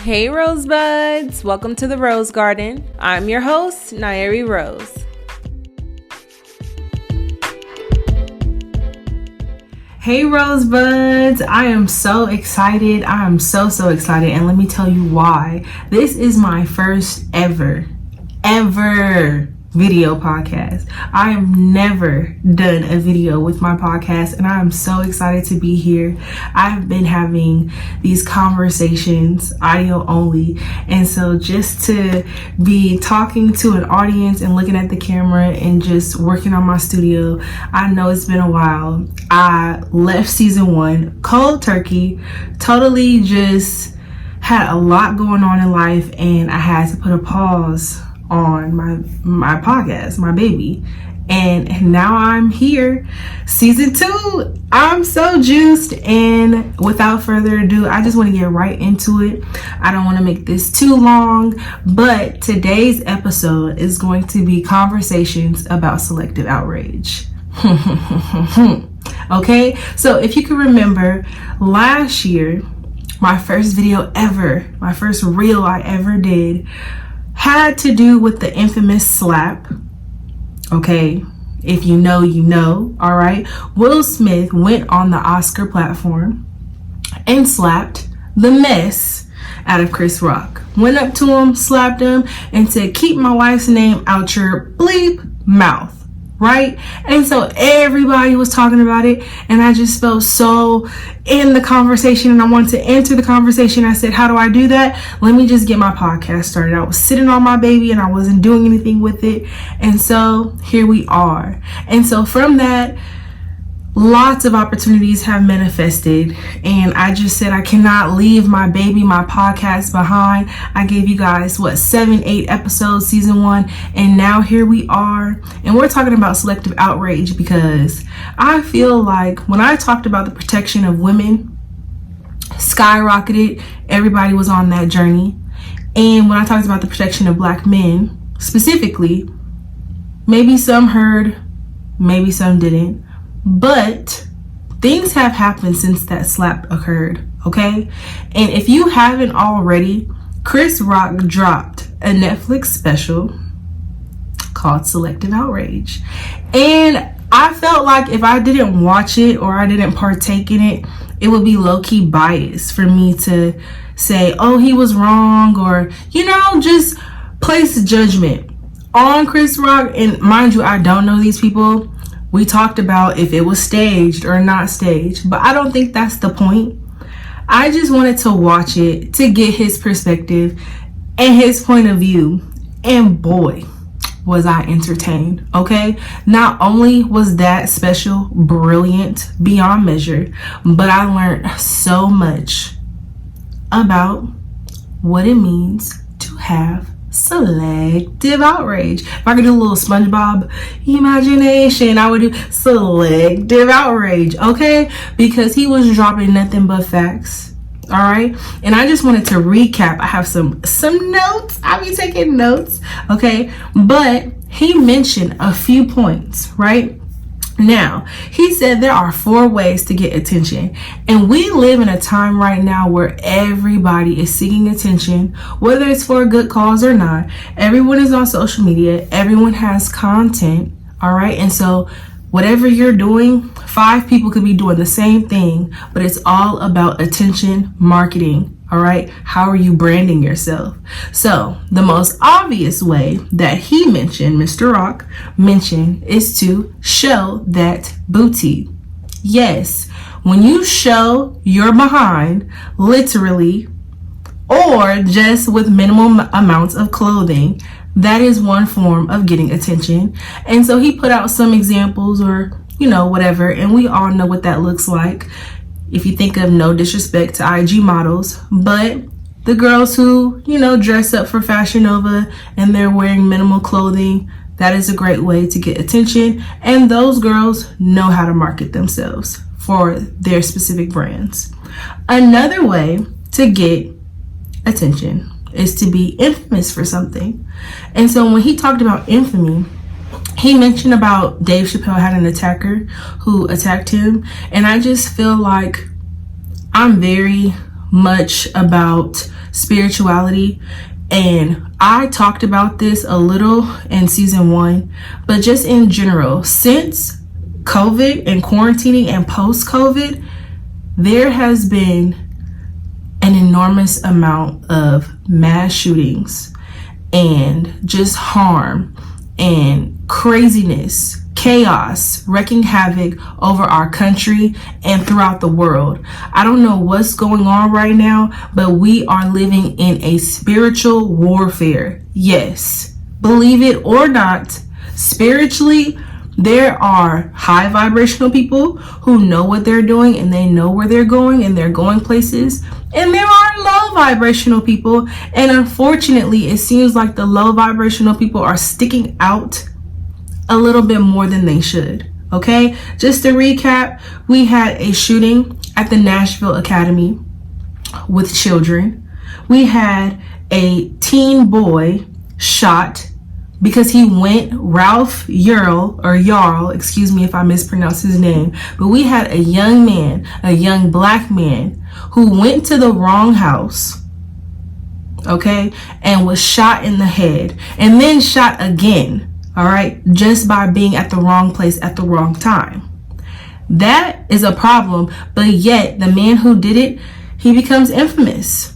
Hey Rosebuds, welcome to the Rose Garden. I'm your host, Nyeri Rose. Hey Rosebuds, I am so excited. I am so excited, and let me tell you why. This is my first ever video podcast. I have never done a video with my podcast, and I am so excited to be here. I've been having these conversations audio only, and so just to be talking to an audience and looking at the camera and just working on my studio, I know it's been a while. I left season 1 cold turkey, totally just had a lot going on in life, and I had to put a pause on my podcast, my baby, and now I'm here, season 2. I'm so juiced, and without further ado, I just want to get right into it. I don't want to make this too long, but today's episode is going to be conversations about selective outrage. Okay, so if you can remember last year, my first video ever, my first reel I ever did had to do with the infamous slap. Okay, if you know, you know. All right, Will Smith went on the Oscar platform and slapped the mess out of Chris Rock. Went up to him, slapped him, and said, "Keep my wife's name out your bleep mouth." Right? And so everybody was talking about it, and I just felt so in the conversation, and I wanted to enter the conversation. I said, how do I do that? Let me just get my podcast started. I was sitting on my baby and I wasn't doing anything with it, and so here we are. And so from that, lots of opportunities have manifested, and I just said I cannot leave my baby, my podcast behind. I gave you guys 7-8 episodes, season 1, and now here we are, and we're talking about selective outrage, because I feel like when I talked about the protection of women, skyrocketed, everybody was on that journey. And when I talked about the protection of Black men specifically, maybe some heard, maybe some didn't. But things have happened since that slap occurred, okay? And if you haven't already, Chris Rock dropped a Netflix special called Selective Outrage. And I felt like if I didn't watch it or I didn't partake in it, it would be low-key biased for me to say, oh, he was wrong, or, just place judgment on Chris Rock. And mind you, I don't know these people. We talked about if it was staged or not staged, but I don't think that's the point. I just wanted to watch it to get his perspective and his point of view. And boy, was I entertained, okay? Not only was that special brilliant beyond measure, but I learned so much about what it means to have selective outrage. If I could do a little SpongeBob imagination, I would do selective outrage, okay? Because he was dropping nothing but facts. All right, and I just wanted to recap. I have some notes. I'll be taking notes, okay? But he mentioned a few points, right? Now, he said there are 4 ways to get attention, and we live in a time right now where everybody is seeking attention, whether it's for a good cause or not. Everyone is on social media, everyone has content, all right? And so whatever you're doing, 5 people could be doing the same thing, but it's all about attention marketing. All right, how are you branding yourself? So the most obvious way that he mentioned, Mr. Rock mentioned, is to show that booty. Yes, when you show your behind, literally, or just with minimal amounts of clothing, that is one form of getting attention. And so he put out some examples, or whatever, and we all know what that looks like. If you think of, no disrespect to IG models, but the girls who, dress up for Fashion Nova and they're wearing minimal clothing, that is a great way to get attention. And those girls know how to market themselves for their specific brands. Another way to get attention is to be infamous for something. And so when he talked about infamy, he mentioned about Dave Chappelle had an attacker who attacked him. And I just feel like I'm very much about spirituality, and I talked about this a little in season 1, but just in general, since COVID and quarantining and post-COVID, there has been an enormous amount of mass shootings and just harm and craziness, chaos, wreaking havoc over our country and throughout the world. I don't know what's going on right now, but we are living in a spiritual warfare. Yes, believe it or not, spiritually, there are high vibrational people who know what they're doing and they know where they're going and they're going places. And there are low vibrational people. And unfortunately, it seems like the low vibrational people are sticking out a little bit more than they should. Okay, just to recap, we had a shooting at the Nashville Academy with children. We had a teen boy shot because he went, Ralph Yarl, excuse me if I mispronounce his name, but we had a young man, a young black man who went to the wrong house, okay, and was shot in the head and then shot again, all right, just by being at the wrong place at the wrong time. That is a problem, but yet the man who did it, he becomes infamous.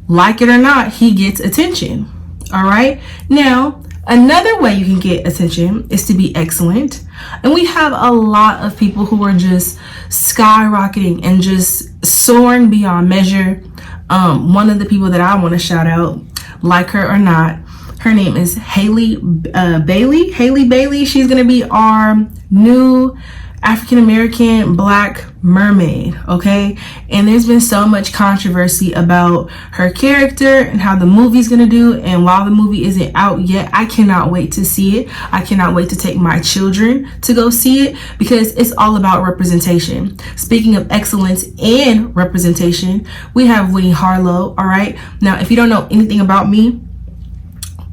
Like it or not, he gets attention, all right? Now, another way you can get attention is to be excellent. And we have a lot of people who are just skyrocketing and just soaring beyond measure. One of the people that I want to shout out, like her or not, her name is Haley Bailey. She's going to be our new African-American black mermaid, okay? And there's been so much controversy about her character and how the movie's gonna do, and while the movie isn't out yet, I cannot wait to see it. I cannot wait to take my children to go see it because it's all about representation. Speaking of excellence and representation, we have Winnie Harlow, all right? Now, if you don't know anything about me,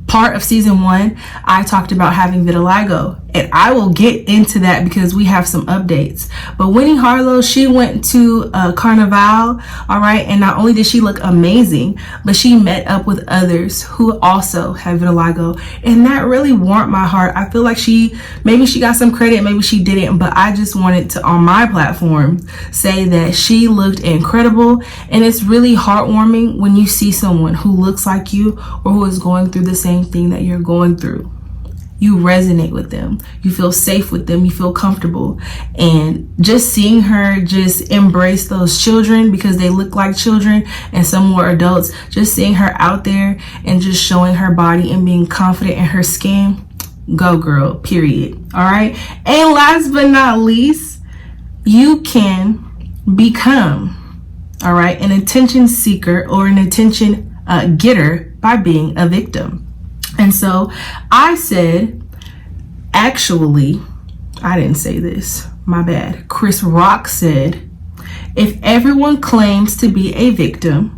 part of season 1, I talked about having vitiligo, and I will get into that because we have some updates. But Winnie Harlow, she went to Carnival, all right, and not only did she look amazing, but she met up with others who also have vitiligo, and that really warmed my heart. I feel like maybe she got some credit, maybe she didn't, but I just wanted to, on my platform, say that she looked incredible. And it's really heartwarming when you see someone who looks like you or who is going through the same thing that you're going through. You resonate with them, you feel safe with them, you feel comfortable. And just seeing her just embrace those children because they look like children and some were adults, just seeing her out there and just showing her body and being confident in her skin, go girl, period. All right. And last but not least, you can become, all right, an attention seeker or an attention getter by being a victim. And so I said, actually, I didn't say this, my bad. Chris Rock said, if everyone claims to be a victim,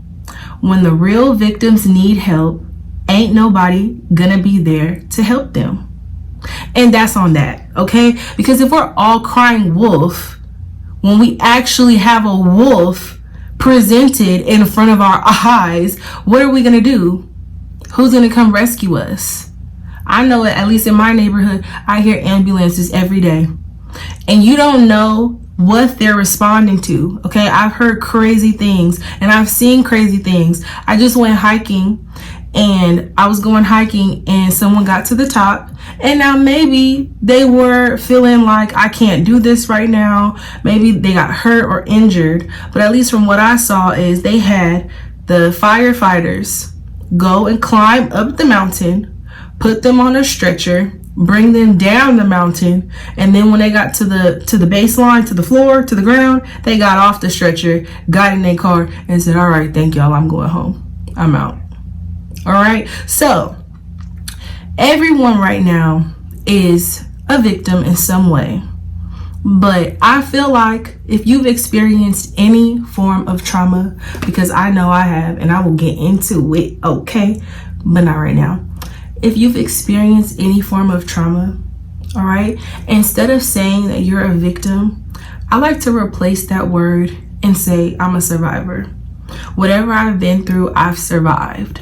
when the real victims need help, ain't nobody gonna be there to help them. And that's on that, okay? Because if we're all crying wolf, when we actually have a wolf presented in front of our eyes, what are we gonna do? Who's gonna come rescue us? I know it, at least in my neighborhood, I hear ambulances every day. And you don't know what they're responding to, okay? I've heard crazy things and I've seen crazy things. I just went hiking and I was going hiking and someone got to the top, and now maybe they were feeling like, I can't do this right now. Maybe they got hurt or injured, but at least from what I saw is they had the firefighters go and climb up the mountain, put them on a stretcher, bring them down the mountain, and then when they got to the baseline, to the floor, to the ground, they got off the stretcher, got in their car, and said, all right, thank y'all, I'm going home. I'm out. All right. So everyone right now is a victim in some way. But I feel like if you've experienced any form of trauma, because I know I have, and I will get into it, okay, but not right now. If you've experienced any form of trauma, all right, instead of saying that you're a victim, I like to replace that word and say I'm a survivor. Whatever I've been through, I've survived.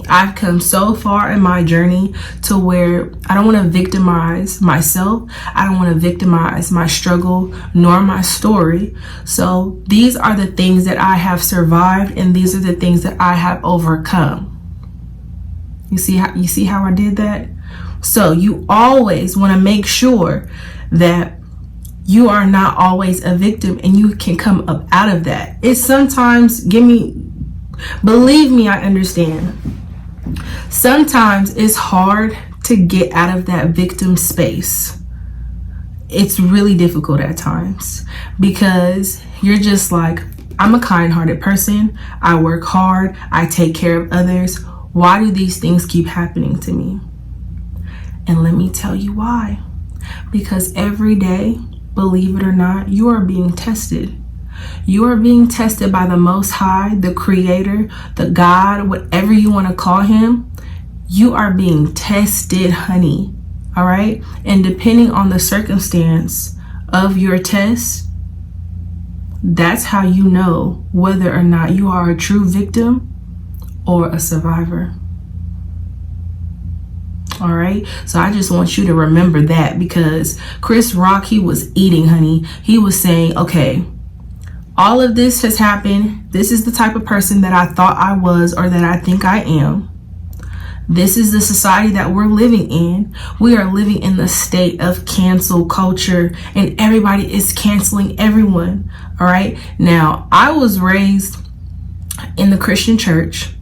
I've come so far in my journey to where I don't want to victimize myself. I don't want to victimize my struggle nor my story. So these are the things that I have survived, and these are the things that I have overcome. You see how I did that? So you always want to make sure that you are not always a victim, and you can come up out of that. It's sometimes, believe me, I understand. Sometimes it's hard to get out of that victim space. It's really difficult at times because you're just like, I'm a kind-hearted person. I work hard. I take care of others. Why do these things keep happening to me? And let me tell you why. Because every day, believe it or not, you are being tested. You are being tested by the Most High, the Creator, the God, whatever you want to call him. You are being tested, honey. All right? And depending on the circumstance of your test, that's how you know whether or not you are a true victim or a survivor. All right, so I just want you to remember that, because Chris Rock, he was eating, honey. He was saying, okay, all of this has happened. This is the type of person that I thought I was, or that I think I am. This is the society that we're living in. We are living in the state of cancel culture, and everybody is canceling everyone. All right, now I was raised in the Christian church.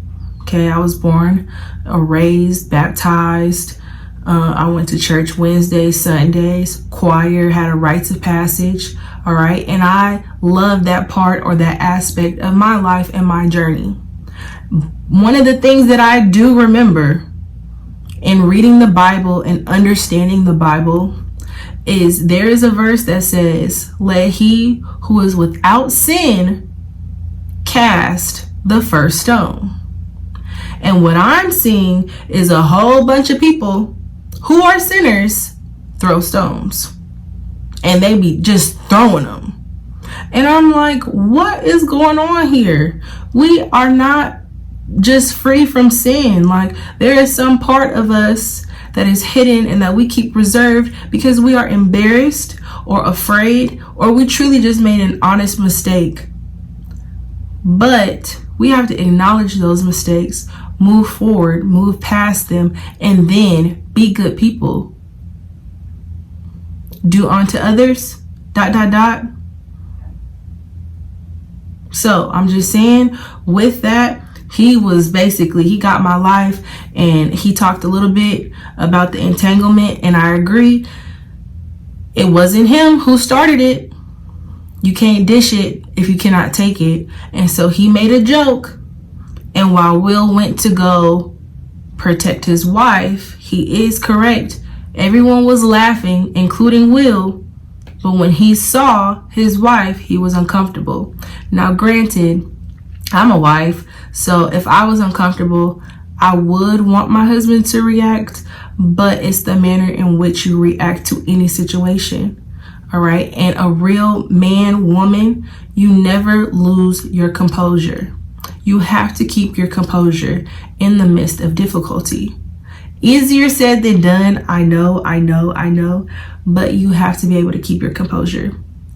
Okay, I was born, raised, baptized. I went to church Wednesdays, Sundays, choir, had a rites of passage. All right, and I love that part, or that aspect of my life and my journey. One of the things that I do remember in reading the Bible and understanding the Bible is there is a verse that says, "Let he who is without sin cast the first stone." And what I'm seeing is a whole bunch of people who are sinners throw stones. And they be just throwing them. And I'm like, what is going on here? We are not just free from sin. Like, there is some part of us that is hidden and that we keep reserved because we are embarrassed or afraid, or we truly just made an honest mistake. But we have to acknowledge those mistakes, move forward, move past them, and then be good people. Do unto others, ... So I'm just saying, with that, he got my life, and he talked a little bit about the entanglement, and I agree. It wasn't him who started it. You can't dish it if you cannot take it. And so he made a joke. And while Will went to go protect his wife, he is correct. Everyone was laughing, including Will. But when he saw his wife, he was uncomfortable. Now, granted, I'm a wife, so if I was uncomfortable, I would want my husband to react, but it's the manner in which you react to any situation. All right. And a real man, woman, you never lose your composure. You have to keep your composure in the midst of difficulty. Easier said than done. I know. But you have to be able to keep your composure,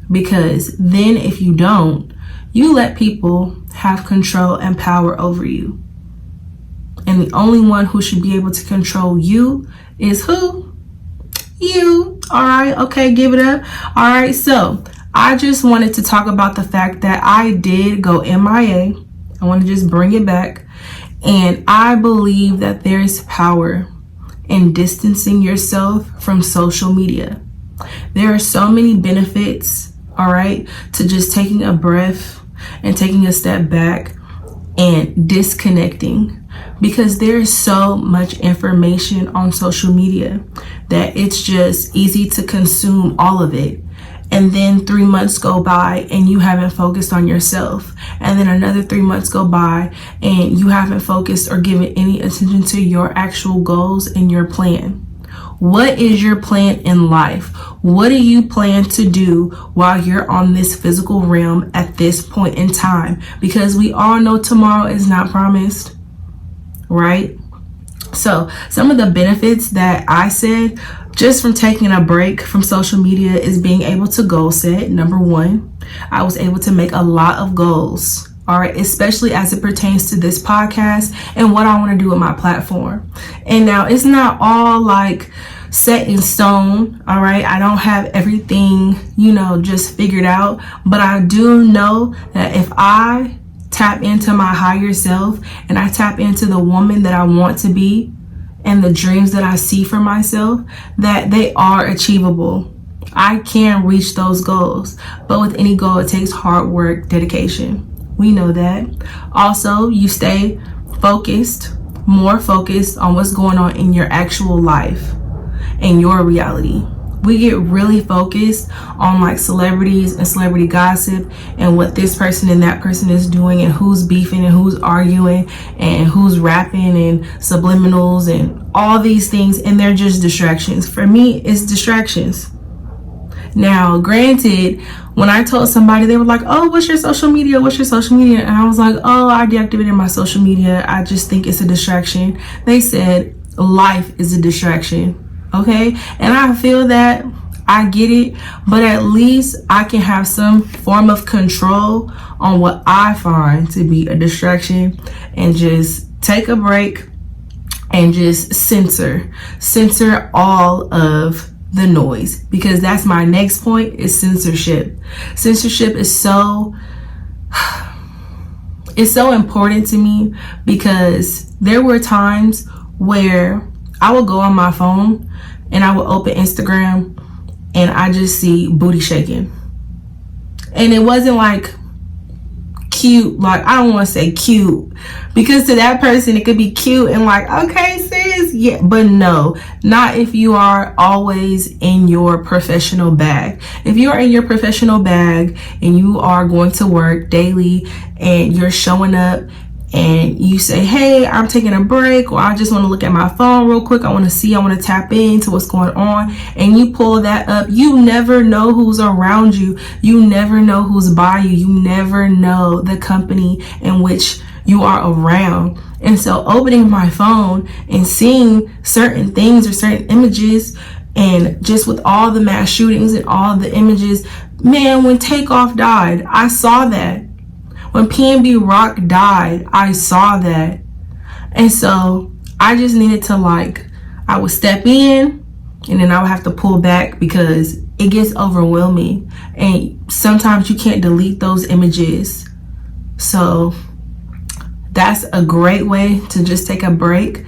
because then if you don't, you let people have control and power over you. And the only one who should be able to control you is who? You. All right. Okay. Give it up. All right. So I just wanted to talk about the fact that I did go MIA. I want to just bring it back. And I believe that there's power in distancing yourself from social media. There are so many benefits, all right, to just taking a breath and taking a step back and disconnecting, because there's so much information on social media that it's just easy to consume all of it. And then 3 months go by and you haven't focused on yourself. And then another 3 months go by and you haven't focused or given any attention to your actual goals and your plan. What is your plan in life? What do you plan to do while you're on this physical realm at this point in time? Because we all know tomorrow is not promised, right? So some of the benefits that I said just from taking a break from social media is being able to goal set. Number one, I was able to make a lot of goals. All right, especially as it pertains to this podcast and what I want to do with my platform. And now it's not all like set in stone. All right, I don't have everything, just figured out, but I do know that if I tap into my higher self and I tap into the woman that I want to be and the dreams that I see for myself, that they are achievable. I can reach those goals, but with any goal, it takes hard work, dedication. We know that. Also, you stay focused, more focused on what's going on in your actual life and your reality. We get really focused on like celebrities and celebrity gossip and what this person and that person is doing and who's beefing and who's arguing and who's rapping and subliminals and all these things, and they're just distractions. For me, it's distractions. Now, granted, when I told somebody, they were like, oh, what's your social media? What's your social media? And I was like, oh, I deactivated my social media. I just think it's a distraction. They said life is a distraction. Okay. And I feel that, I get it, but at least I can have some form of control on what I find to be a distraction and just take a break and just censor all of the noise, because that's my next point, is censorship. Censorship is so important to me, because there were times where I would go on my phone and I would open Instagram and I just see booty shaking, and it wasn't like cute, like I don't want to say cute, because to that person it could be cute and like, okay sis, yeah, but no, not if you are always in your professional bag. If you are in your professional bag and you are going to work daily and you're showing up and you say, hey, I'm taking a break, or I just want to look at my phone real quick, I want to tap into what's going on, and you pull that up, you never know who's around you, you never know who's by you, you never know the company in which you are around. And so opening my phone and seeing certain things or certain images, and just with all the mass shootings and all the images, man, when Takeoff died, I saw that. When PNB Rock died, I saw that. And so I just needed to I would step in and then I would have to pull back, because it gets overwhelming. And sometimes you can't delete those images. So that's a great way to just take a break,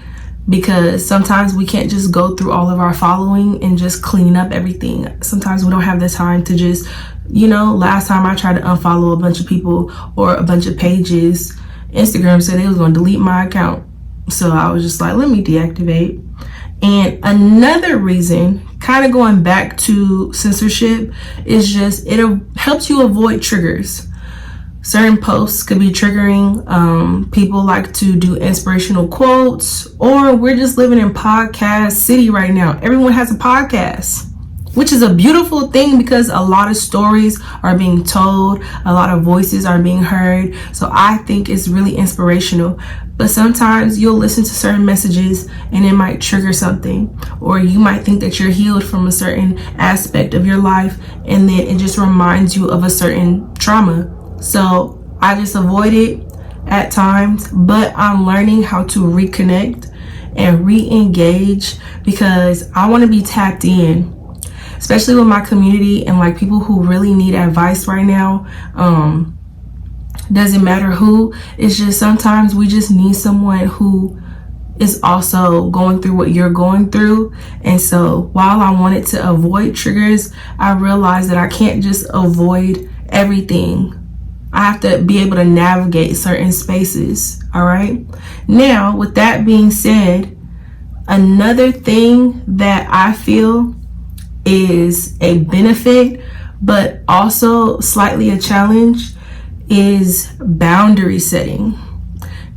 because sometimes we can't just go through all of our following and just clean up everything. Sometimes we don't have the time to just, last time I tried to unfollow a bunch of people or a bunch of pages, Instagram said they was going to delete my account. So I was just like, let me deactivate. And another reason, kind of going back to censorship, is just it helps you avoid triggers. Certain posts could be triggering. People like to do inspirational quotes, or we're just living in podcast city right now. Everyone has a podcast, which is a beautiful thing, because a lot of stories are being told, a lot of voices are being heard. So I think it's really inspirational. But sometimes you'll listen to certain messages and it might trigger something, or you might think that you're healed from a certain aspect of your life, and then it just reminds you of a certain trauma. So I just avoid it at times, but I'm learning how to reconnect and re-engage, because I want to be tapped in, especially with my community and people who really need advice right now. Doesn't matter who, it's just sometimes we just need someone who is also going through what you're going through. And so while I wanted to avoid triggers, I realized that I can't just avoid everything. I have to be able to navigate certain spaces. All right. Now, with that being said, another thing that I feel is a benefit, but also slightly a challenge, is boundary setting.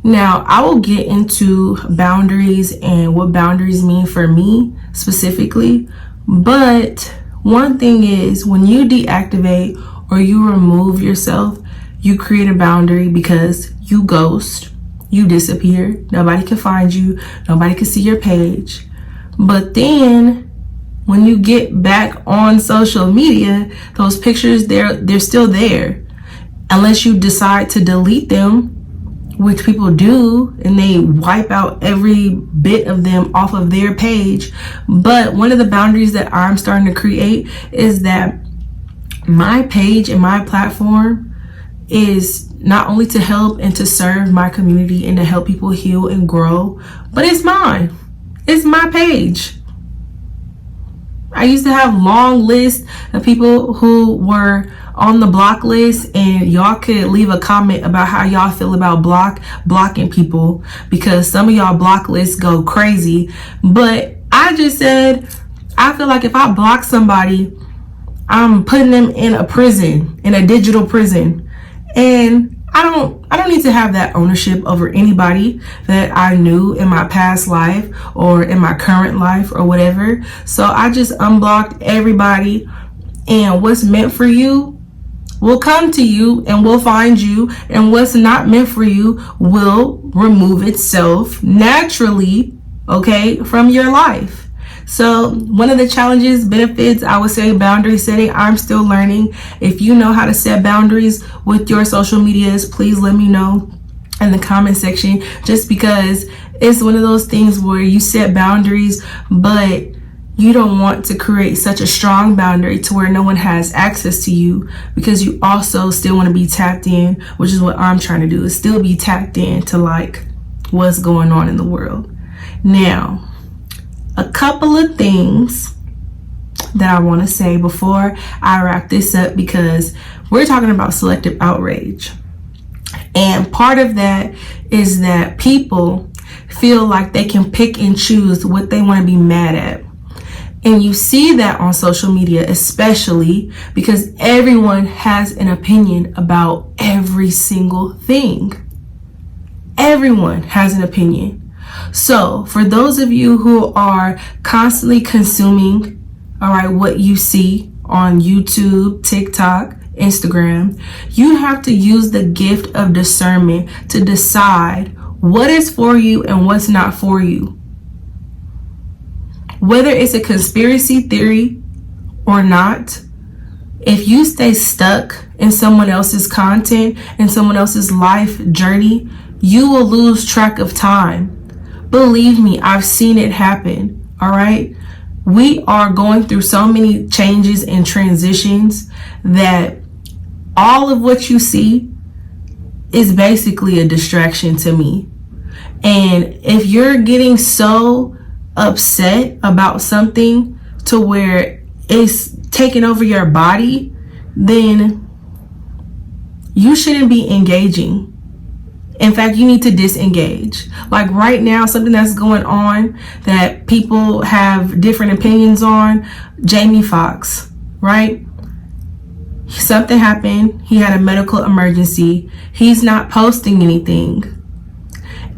Now, I will get into boundaries and what boundaries mean for me specifically. But one thing is, when you deactivate or you remove yourself, you create a boundary because you ghost, you disappear. Nobody can find you. Nobody can see your page. But then when you get back on social media, those pictures, they're still there. Unless you decide to delete them, which people do, and they wipe out every bit of them off of their page. But one of the boundaries that I'm starting to create is that my page and my platform is not only to help and to serve my community and to help people heal and grow, but it's mine. It's my page. I used to have long lists of people who were on the block list, and y'all could leave a comment about how y'all feel about blocking people, because some of y'all block lists go crazy. But I just said, I feel like if I block somebody, I'm putting them in a prison, in a digital prison. And I don't need to have that ownership over anybody that I knew in my past life or in my current life or whatever. So I just unblocked everybody, and what's meant for you will come to you and will find you, and what's not meant for you will remove itself naturally, okay, from your life. So one of the challenges, benefits, I would say boundary setting. I'm still learning. If you know how to set boundaries with your social medias, please let me know in the comment section, just because it's one of those things where you set boundaries, but you don't want to create such a strong boundary to where no one has access to you, because you also still want to be tapped in, which is what I'm trying to do, is still be tapped in to like what's going on in the world. Now, a couple of things that I want to say before I wrap this up, because we're talking about selective outrage. And part of that is that people feel like they can pick and choose what they want to be mad at. And you see that on social media, especially because everyone has an opinion about every single thing. Everyone has an opinion. So for those of you who are constantly consuming, all right, what you see on YouTube, TikTok, Instagram, you have to use the gift of discernment to decide what is for you and what's not for you. Whether it's a conspiracy theory or not, if you stay stuck in someone else's content and someone else's life journey, you will lose track of time. Believe me, I've seen it happen. All right. We are going through so many changes and transitions that all of what you see is basically a distraction to me. And if you're getting so upset about something to where it's taking over your body, then you shouldn't be engaging. In fact, you need to disengage. Like right now, something that's going on that people have different opinions on, Jamie Foxx, right? Something happened. He had a medical emergency. He's not posting anything.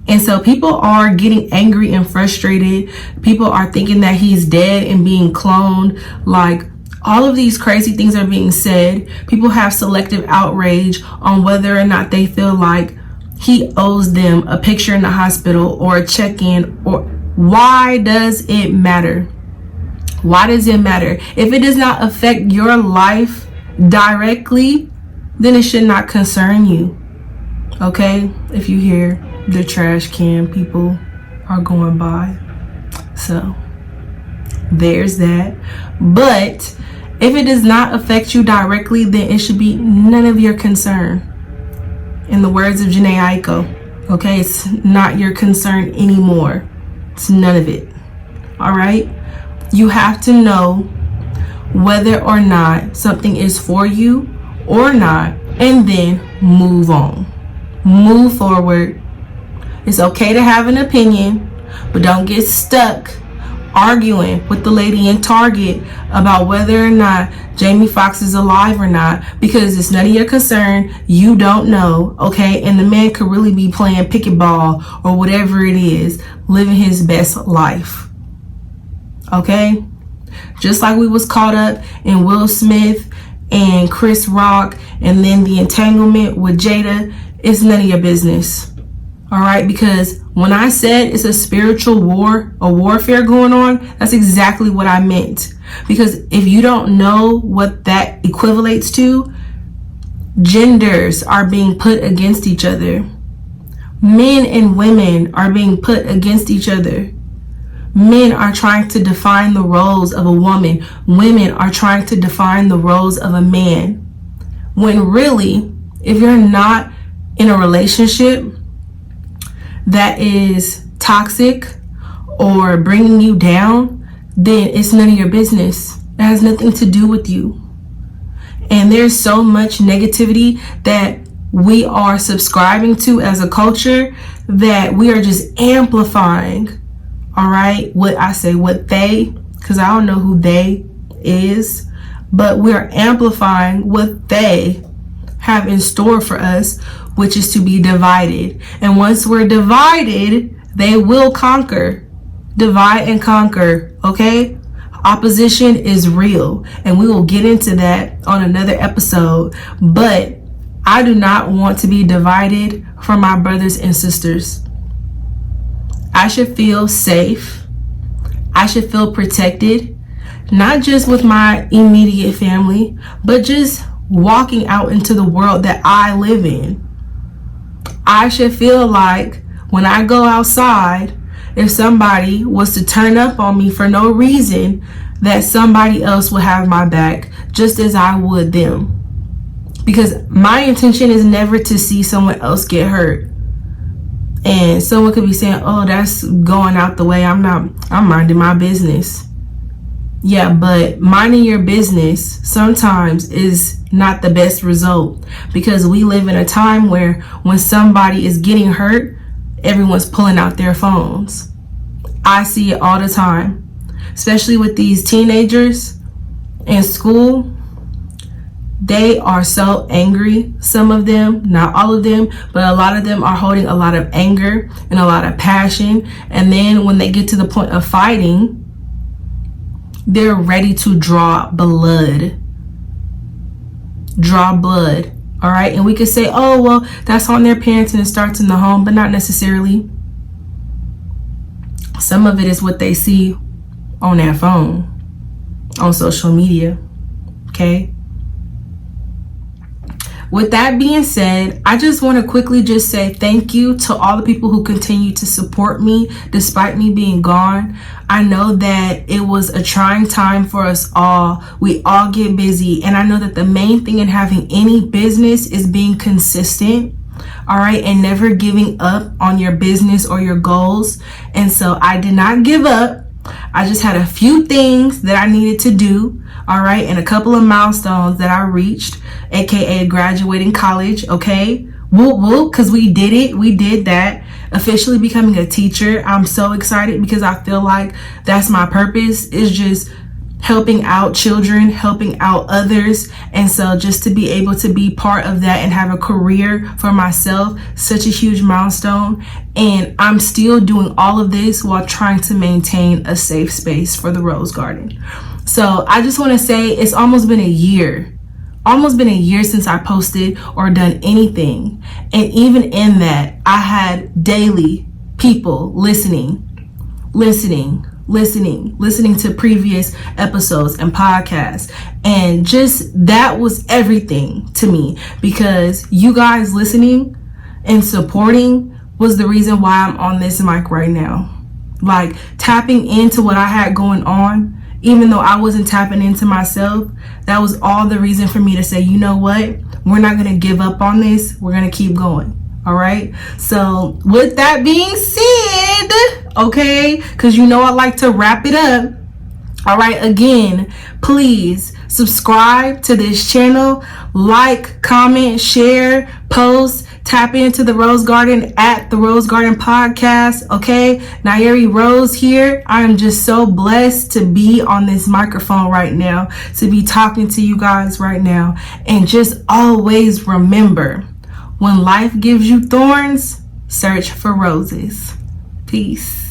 And so people are getting angry and frustrated. People are thinking that he's dead and being cloned. Like all of these crazy things are being said. People have selective outrage on whether or not they feel like he owes them a picture in the hospital or a check-in. Or why does it matter? Why does it matter? If it does not affect your life directly, then it should not concern you. Okay? If you hear the trash can, people are going by. So there's that. But if it does not affect you directly, then it should be none of your concern. In the words of Janae Aiko, okay, it's not your concern anymore. It's none of it. All right? You have to know whether or not something is for you or not, and then move on. Move forward. It's okay to have an opinion, but don't get stuck arguing with the lady in Target about whether or not Jamie Foxx is alive or not, because it's none of your concern. You don't know, okay? And the man could really be playing picket ball or whatever it is, living his best life, okay? Just like we was caught up in Will Smith and Chris Rock and then the entanglement with Jada, it's none of your business. All right, because when I said it's a spiritual war, a warfare going on, that's exactly what I meant. Because if you don't know what that equivalates to, genders are being put against each other. Men and women are being put against each other. Men are trying to define the roles of a woman. Women are trying to define the roles of a man. When really, if you're not in a relationship that is toxic or bringing you down, then it's none of your business. It has nothing to do with you. And there's so much negativity that we are subscribing to as a culture that we are just amplifying, all right, what they, because I don't know who they is, but we're amplifying what they have in store for us, which is to be divided. And once we're divided, they will conquer. Divide and conquer, okay? Opposition is real, and we will get into that on another episode. But I do not want to be divided from my brothers and sisters. I should feel safe. I should feel protected, not just with my immediate family, but just walking out into the world that I live in. I should feel like when I go outside, if somebody was to turn up on me for no reason, that somebody else would have my back just as I would them. Because my intention is never to see someone else get hurt. And someone could be saying, oh, that's going out the way. I'm minding my business. Yeah, but minding your business sometimes is not the best result, because we live in a time where when somebody is getting hurt, everyone's pulling out their phones. I see it all the time, especially with these teenagers in school. They are so angry. Some of them, not all of them, but a lot of them are holding a lot of anger and a lot of passion. And then when they get to the point of fighting, they're ready to draw blood. All right. And we could say, oh, well, that's on their parents and it starts in the home, but not necessarily. Some of it is what they see on their phone, on social media. Okay. With that being said, I just want to quickly just say thank you to all the people who continue to support me despite me being gone. I know that it was a trying time for us all. We all get busy, and I know that the main thing in having any business is being consistent, all right, and never giving up on your business or your goals. And so I did not give up. I just had a few things that I needed to do, all right, and a couple of milestones that I reached, aka graduating college, okay? Whoop whoop, because we did it. We did that. Officially becoming a teacher. I'm so excited because I feel like that's my purpose, is just helping out children, helping out others. And so just to be able to be part of that and have a career for myself, such a huge milestone. And I'm still doing all of this while trying to maintain a safe space for the Rose Garden. So I just want to say it's almost been a year since I posted or done anything. And even in that, I had daily people listening to previous episodes and podcasts. And just that was everything to me, because you guys listening and supporting was the reason why I'm on this mic right now. Like tapping into what I had going on, even though I wasn't tapping into myself, that was all the reason for me to say, you know what? We're not going to give up on this. We're going to keep going. All right. So with that being said, okay, because you know I like to wrap it up. All right. Again, please subscribe to this channel, like, comment, share, post, Tap into the Rose Garden at the Rose Garden Podcast. Okay, Nyeri Rose here. I am just so blessed to be on this microphone right now, to be talking to you guys right now. And just always remember, when life gives you thorns, search for roses. Peace.